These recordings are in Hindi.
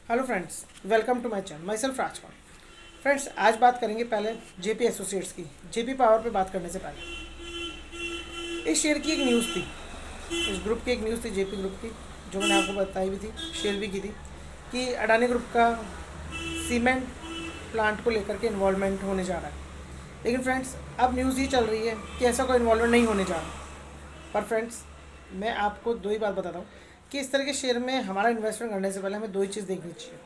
Hello friends, welcome to my channel. My self Raj Kaur. Friends, आज बात करेंगे पहले जेपी एसोसिएट्स की। जेपी पावर पे बात करने से पहले इस शेयर की एक न्यूज़ थी, इस ग्रुप की एक न्यूज़ थी जेपी ग्रुप की, जो मैंने आपको बताई भी थी, शेयर भी की थी कि अडानी ग्रुप का सीमेंट प्लांट को लेकर के इन्वॉल्वमेंट होने जा रहा है। लेकिन फ्रेंड्स, अब न्यूज़ ये चल रही है कि ऐसा कोई इन्वॉल्वमेंट नहीं होने जा रहा। पर फ्रेंड्स, मैं आपको दो ही बात बताता हूँ कि इस तरह के शेयर में हमारा इन्वेस्टमेंट करने से पहले हमें दो ही चीज़ देखनी चाहिए।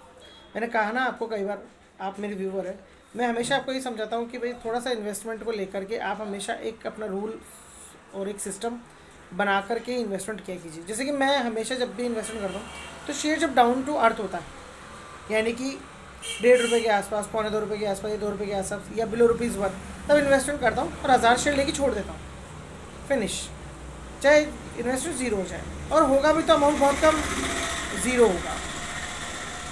मैंने कहा ना आपको कई बार, आप मेरे व्यूवर हैं, मैं हमेशा आपको ये समझाता हूँ कि भाई थोड़ा सा इन्वेस्टमेंट को लेकर के आप हमेशा एक अपना रूल और एक सिस्टम बना करके इन्वेस्टमेंट किया कीजिए। जैसे कि मैं हमेशा जब भी इन्वेस्टमेंट करता हूँ तो शेयर जब डाउन टू अर्थ होता है, यानी कि ₹1.5 के आसपास, ₹2.25 के आसपास या ₹2 के आसपास या बिलो ₹1, तब इन्वेस्टमेंट करता हूँ और 1000 शेयर लेके छोड़ देता हूँ। फिनिश। चाहे इन्वेस्टमेंट ज़ीरो हो जाए, और होगा भी तो अमाउंट बहुत कम, ज़ीरो होगा।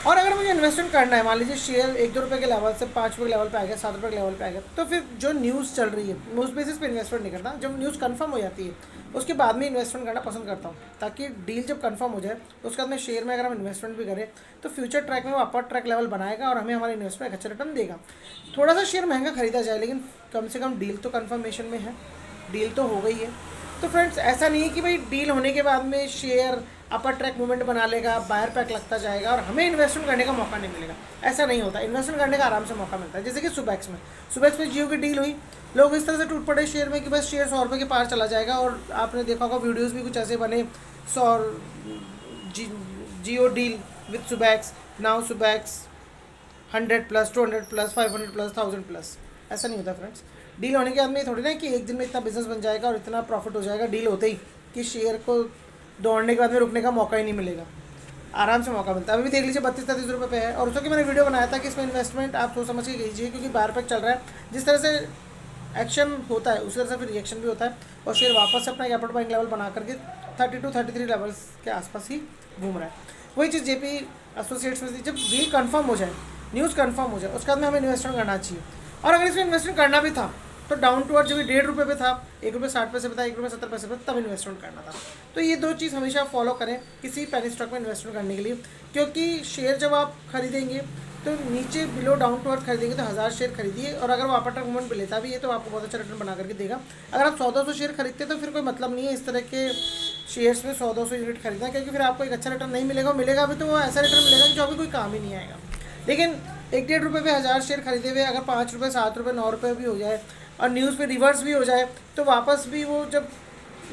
और अगर मुझे इन्वेस्टमेंट करना है, मान लीजिए शेयर ₹1-2 के लेवल से ₹5 के लेवल पे आ गया, ₹7 के लेवल पे आ गया, तो फिर जो न्यूज़ चल रही है मैं उस बेसिस पे इन्वेस्टमेंट नहीं करता। जब न्यूज़ कंफर्म हो जाती है उसके बाद में इन्वेस्टमेंट करना पसंद करता हूँ, ताकि डील जब कंफर्म हो जाए उसके बाद में शेयर में अगर हम इन्वेस्टमेंट भी करें तो फ्यूचर ट्रैक में वो अपर ट्रैक लेवल बनाएगा और हमें हमारे इन्वेस्टमेंट एक अच्छा रिटर्न देगा। थोड़ा सा शेयर महंगा खरीदा जाए, लेकिन कम से कम डील तो कन्फर्मेशन में है, डील तो हो गई है। तो फ्रेंड्स, ऐसा नहीं है कि भाई डील होने के बाद में शेयर अपर ट्रैक मूवमेंट बना लेगा, बायर पैक लगता जाएगा और हमें इन्वेस्टमेंट करने का मौका नहीं मिलेगा। ऐसा नहीं होता। इन्वेस्टमेंट करने का आराम से मौका मिलता है। जैसे कि सुबैक्स में जियो की डील हुई, लोग इस तरह से टूट पड़े शेयर में कि बस शेयर ₹100 के पार चला जाएगा। और आपने देखा होगा वीडियोज़ भी कुछ ऐसे बने, 100 जियो डील विथ सुबैक्स, नाउ सुबैक्स 100 प्लस, 200 प्लस, 500 प्लस, 1000 प्लस। ऐसा नहीं होता फ्रेंड्स। डील होने के बाद में थोड़ी ना कि एक दिन में इतना बिजनेस बन जाएगा और इतना प्रॉफिट हो जाएगा डील होते ही, कि शेयर को दौड़ने के बाद में रुकने का मौका ही नहीं मिलेगा। आराम से मौका मिलता है। अभी भी देख लीजिए, 32-33 रुपये पे है। और उसको कि मैंने वीडियो बनाया था कि इसमें इन्वेस्टमेंट आप सोच समझ के कीजिए, क्योंकि बाहर पैक चल रहा है। जिस तरह से एक्शन होता है उसी तरह से फिर रिएक्शन भी होता है, और शेयर वापस से अपना कैपिटल बाइंग लेवल बना करके 32-33 लेवल्स के आसपास ही घूम रहा है। वही चीज़ जेपी एसोसिएट्स में थी। जब डील कंफर्म हो जाए, न्यूज़ कंफर्म हो जाए, उसके बाद में हमें इन्वेस्टमेंट करना चाहिए। और अगर इसमें इन्वेस्टमेंट करना भी था तो डाउन टू अर्थ, जब ₹1.5 पे था, ₹1.60 पे था, ₹1.70 पे, तब इन्वेस्टमेंट करना था। तो ये दो चीज़ हमेशा फॉलो करें किसी पेनी स्टॉक में इन्वेस्टमेंट करने के लिए। क्योंकि शेयर जब आप खरीदेंगे तो नीचे बिलो डाउन टू अर्थ खरीदेंगे तो 1000 शेयर खरीदिए, और अगर वो अपर ट्रैक मूवमेंट पे लेता भी है तो आपको बहुत अच्छा रिटर्न बना करके देगा। अगर आप 100-200 शेयर खरीदते हैं तो फिर कोई मतलब नहीं है इस तरह के शेयर्स में 100-200 यूनिट खरीदना, क्योंकि फिर आपको एक अच्छा रिटर्न नहीं मिलेगा। मिलेगा भी तो वो ऐसा रिटर्न मिलेगा जो अभी कोई काम ही नहीं आएगा। लेकिन ₹1-1.5 पे 1000 शेयर खरीदे हुए अगर ₹5, ₹7, ₹9 भी हो जाए और न्यूज़ पे रिवर्स भी हो जाए, तो वापस भी वो जब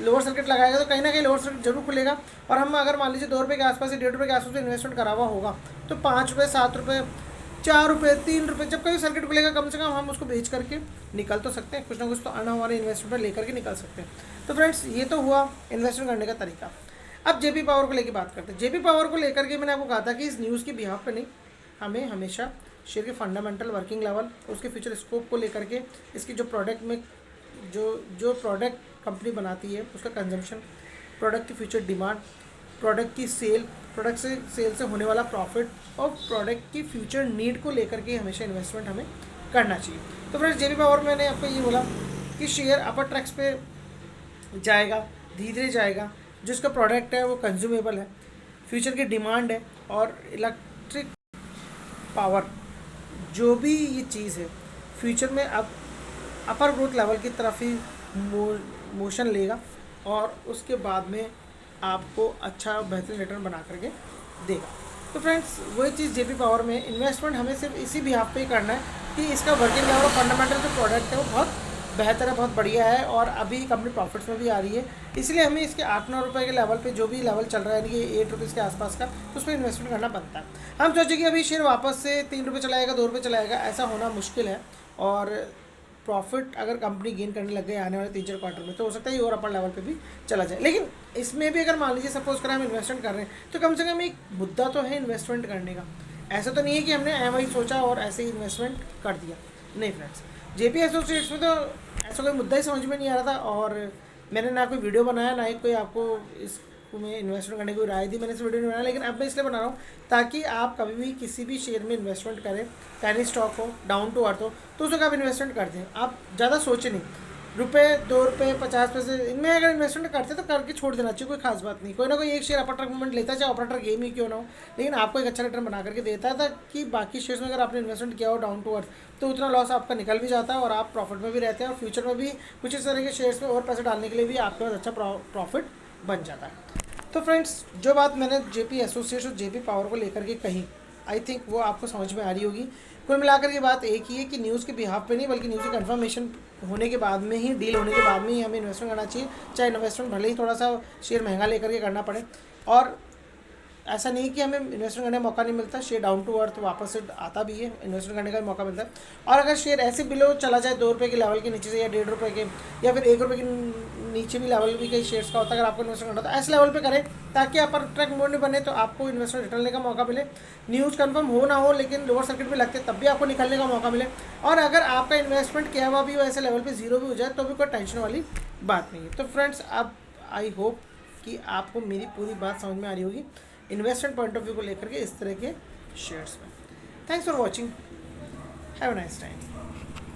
लोअर सर्किट लगाएगा तो कहीं ना कहीं लोअर सर्किट जरूर खुलेगा। और हम अगर मान लीजिए ₹2 के आसपास या ₹1.5 के आसपास इन्वेस्टमेंट करा हुआ होगा, तो ₹5, ₹7, ₹4, ₹3, जब कभी सर्किट खुलेगा कम से कम हम उसको बेच करके निकल तो सकते हैं। कुछ ना कुछ तो अर्न हमारे इन्वेस्टमेंट लेकर के निकल सकते हैं। तो फ्रेंड्स, ये तो हुआ इन्वेस्टमेंट करने का तरीका। अब जेपी पावर को लेकर बात करते हैं। जेपी पावर को लेकर के मैंने आपको कहा था कि इस न्यूज़ की बिहाफ पे नहीं, हमें हमेशा शेयर के फंडामेंटल वर्किंग लेवल, उसके फ्यूचर स्कोप को लेकर के, इसकी जो प्रोडक्ट में जो जो प्रोडक्ट कंपनी बनाती है उसका कंजम्पशन, प्रोडक्ट की फ्यूचर डिमांड, प्रोडक्ट की सेल, प्रोडक्ट से सेल से होने वाला प्रॉफिट और प्रोडक्ट की फ्यूचर नीड को लेकर के हमेशा इन्वेस्टमेंट हमें करना चाहिए। तो फ्रेंड्स, जेपी पावर में मैंने आपको ये बोला कि शेयर अपर ट्रैक्स पे जाएगा, धीरे धीरे जाएगा। जो उसका प्रोडक्ट है वो कंज्यूमेबल है, फ्यूचर की डिमांड है, और इलेक्ट्रिक पावर, जो भी ये चीज़ है फ्यूचर में अब अपर ग्रोथ लेवल की तरफ ही मोशन लेगा, और उसके बाद में आपको अच्छा बेहतरीन रिटर्न बना करके देगा। तो फ्रेंड्स, वही चीज़ जेपी पावर में इन्वेस्टमेंट हमें सिर्फ इसी बिहाफ पे ही करना है कि इसका वर्किंग लेवल और फंडामेंटल जो प्रोडक्ट है वो बहुत बेहतर है, बहुत बढ़िया है, और अभी कंपनी प्रॉफिट्स में भी आ रही है। इसलिए हमें इसके ₹8-9 के लेवल पे, जो भी लेवल चल रहा है यानी कि ₹8 के आसपास का, तो उस पर इन्वेस्टमेंट करना बनता है। हम सोचें कि अभी शेयर वापस से ₹3 चला जाएगा, ₹2 चला जाएगा, ऐसा होना मुश्किल है। और प्रॉफिट अगर कंपनी गेन करने लग गई आने वाले 3-4 क्वार्टर में, तो हो सकता है ये और अपर लेवल पे भी चला जाए। लेकिन इसमें भी अगर मान लीजिए सपोज करें हम इन्वेस्टमेंट कर रहे हैं, तो कम से कम एक मुद्दा तो है इन्वेस्टमेंट करने का। ऐसा तो नहीं है कि हमने एम आई सोचा और ऐसे ही इन्वेस्टमेंट कर दिया। नहीं फ्रेंड्स, जेपी एसोसिएट्स में तो ऐसा कोई मुद्दा ही समझ में नहीं आ रहा था, और मैंने ना कोई वीडियो बनाया, ना ही कोई आपको इस में इन्वेस्टमेंट करने की कोई राय दी, मैंने इस वीडियो नहीं बनाया। लेकिन अब मैं इसलिए बना रहा हूँ ताकि आप कभी भी किसी भी शेयर में इन्वेस्टमेंट करें, पैनी स्टॉक हो, डाउन टू अर्थ हो, तो उसको आप इन्वेस्टमेंट कर दें। आप ज़्यादा सोचें नहीं, रुपये 2 रुपये 50 पैसे इनमें अगर इन्वेस्टमेंट करते तो करके छोड़ देना चाहिए, कोई खास बात नहीं। कोई ना कोई एक शेयर ऑपरेटर मूवमेंट लेता है, चाहे ऑपरेटर गेम ही क्यों ना हो, लेकिन आपको एक अच्छा रिटर्न बना करके देता था कि बाकी शेयर्स में अगर आपने इन्वेस्टमेंट किया हो डाउन टू अर्थ तो उतना लॉस आपका निकल भी जाता है और आप प्रॉफिट में भी रहते हैं, और फ्यूचर में भी कुछ इस तरह के शेयर्स में और पैसे डालने के लिए भी आपके पास अच्छा प्रॉफिट बन जाता है। तो फ्रेंड्स, जो बात मैंने जेपी एसोसिएट्स और जेपी पावर को लेकर के कही, आई थिंक वो आपको समझ में आ रही होगी। कुल मिलाकर ये बात एक ही है कि न्यूज़ के बिहाफ पे नहीं, बल्कि न्यूज़ की कंफर्मेशन होने के बाद में ही, डील होने के बाद में ही हमें इन्वेस्टमेंट करना चाहिए, चाहे इन्वेस्टमेंट भले ही थोड़ा सा शेयर महंगा लेकर के करना पड़े। और ऐसा नहीं कि हमें इन्वेस्टमेंट करने का मौका नहीं मिलता, शेयर डाउन टू अर्थ वापस से आता भी है, इन्वेस्टमेंट करने का भी मौका मिलता है। और अगर शेयर ऐसे बिलो चला जाए 2 रुपये के लेवल के नीचे से, या 1.5 रुपये के, या फिर 1 रुपये के नीचे भी लेवल भी कई शेयर्स का होता है, अगर आपको इन्वेस्टमेंट करना तो ऐसे लेवल पे करें ताकि आप ट्रैक मोड नहीं बने, तो आपको इन्वेस्टमेंट रिटर्न लेने का मौका मिले। न्यूज़ कंफर्म हो ना हो, लेकिन लोअर सर्किट भी लगते तब भी आपको निकलने का मौका मिले। और अगर आपका इन्वेस्टमेंट किया हुआ भी ऐसे लेवल पे जीरो भी हो जाए तो भी कोई टेंशन वाली बात नहीं है। तो फ्रेंड्स, अब आई होप कि आपको मेरी पूरी बात समझ में आ रही होगी इन्वेस्टमेंट पॉइंट ऑफ व्यू को लेकर के इस तरह के शेयर्स में। Thanks for watching, have a nice time.